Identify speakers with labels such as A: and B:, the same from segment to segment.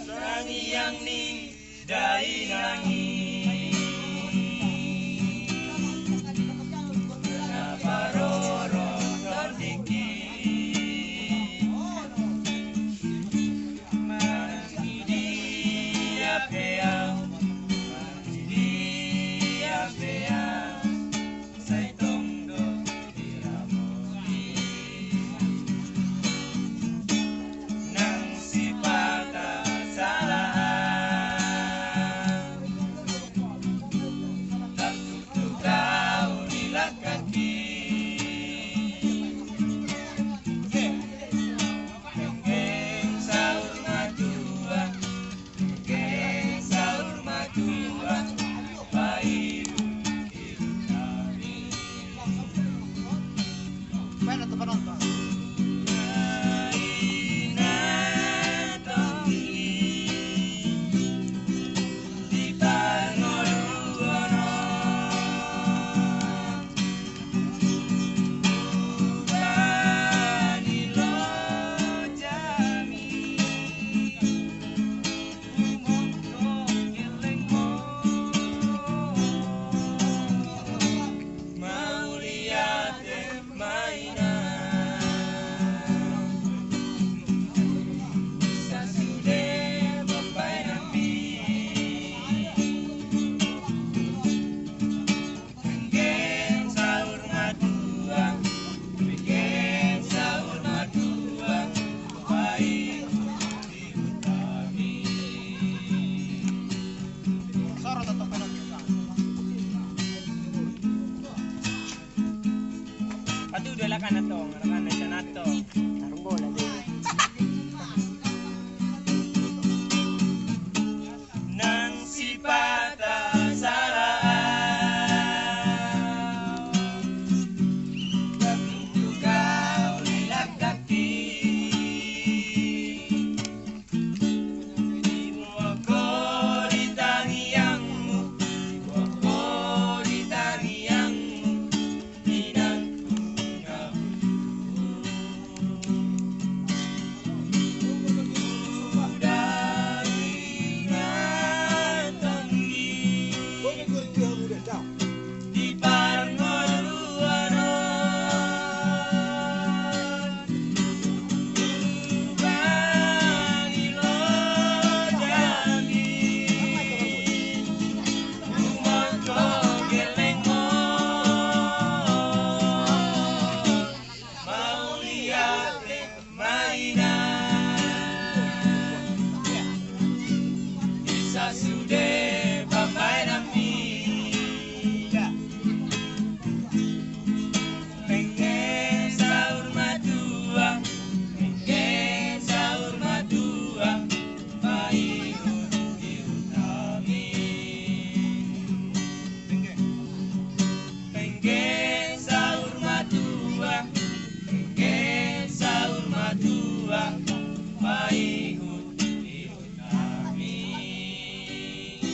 A: Sangiang ni dai nangi Naparoro tondiki Manangidi apeang Manangidi apeang Say tongdo diramoni Nang sipata salaan Tagtugtugaw nila kaki Geng sahur madua Geng sahur madua Paidu hidup kami
B: Mana tuh penonton?
A: Patu udah lakan na to, lakan na siya na to.
B: Tarong bola deh.
A: Nang sipata saraan Tagtugtugaw nila kaki Di mo ako ditangiyangmu Di mo ako ditangiyangmu Inangku di parang ngoluanon Bangilo jami Umonto gelengo Mau lihat mainan Bisa sudah papai napi Pengen sahur madua Pengen sahur madua Paikut hidup kami Pengen sahur madua Pengen sahur madua Paikut hidup kami.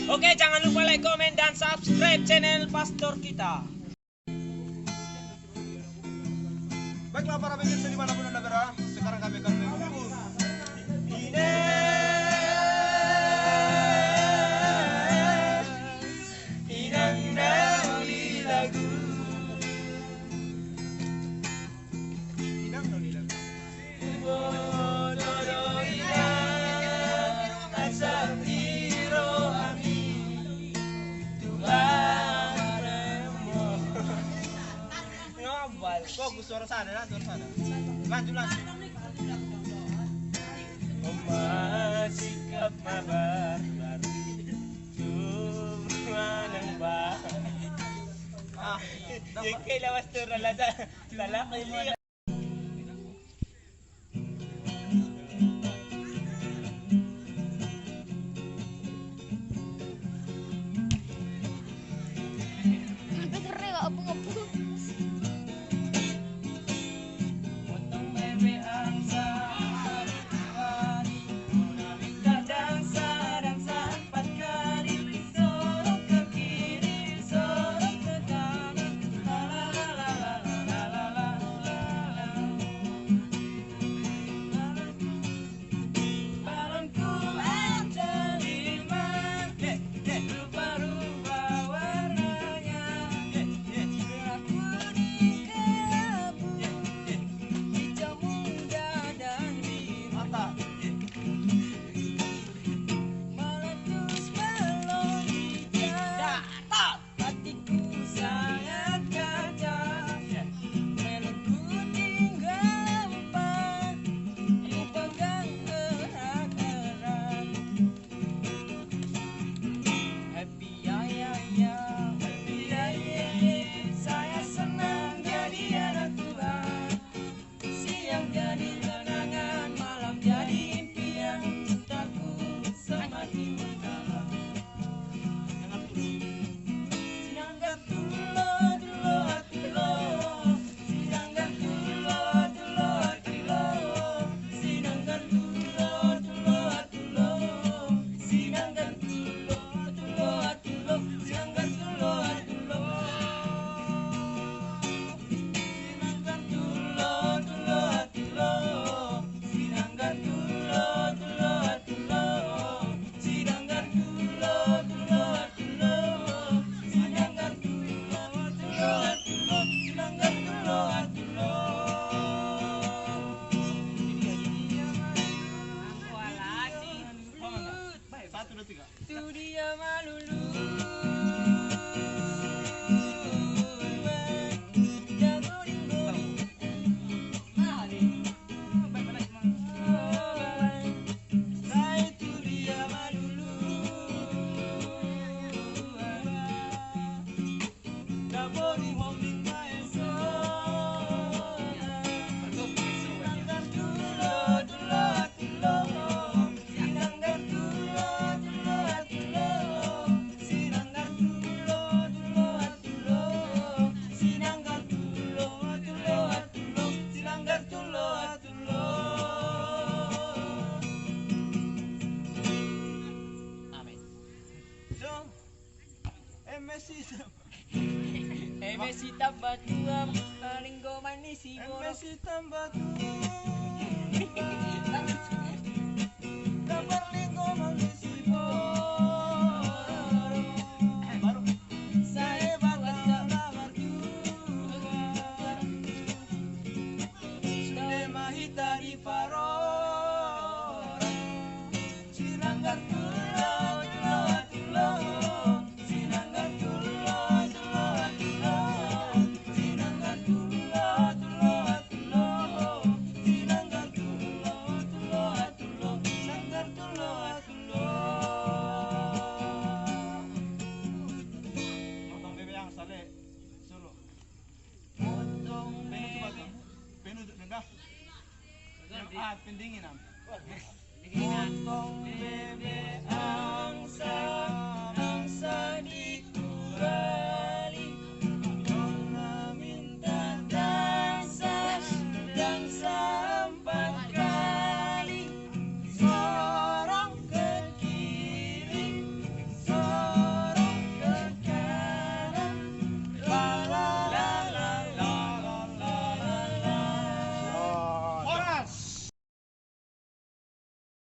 A: Oke, jangan lupa like, komen, dan subscribe channel Pastor kita.
B: Baiklah para pemirsa dimanapun anda berada, sekarang kami akan mengumpul.
A: Inang dauli lagu
B: Inang dong di lagu.
A: Bododo inang asal hiro ami Tuhan ngabal
B: Bagus suara sana, suara sana. Lanjut.
A: Sikap mabar cuma ng bahay yung kailawas to lalaki mo Motong bebe ang sa
B: MSC
A: MSC tabat dua linggo manis si boro.
B: MSC tambah dapat linggo manis si boro. Baru
A: Saya
B: bakal lamar juga. Sudah mahita di Parora. Sinanggar tulo, tulo, tulo. Sinanggar tulo, tulo, tulo. Sinanggar tulo, tulo, tulo. Sinanggar tulo, tulo, tulo. Sanggar tulo, tulo. Potong bebe yang sale solo.
A: potong
B: Bebe. Penu nendah. Ah, pendingin am.
A: Dinginan.
B: Potong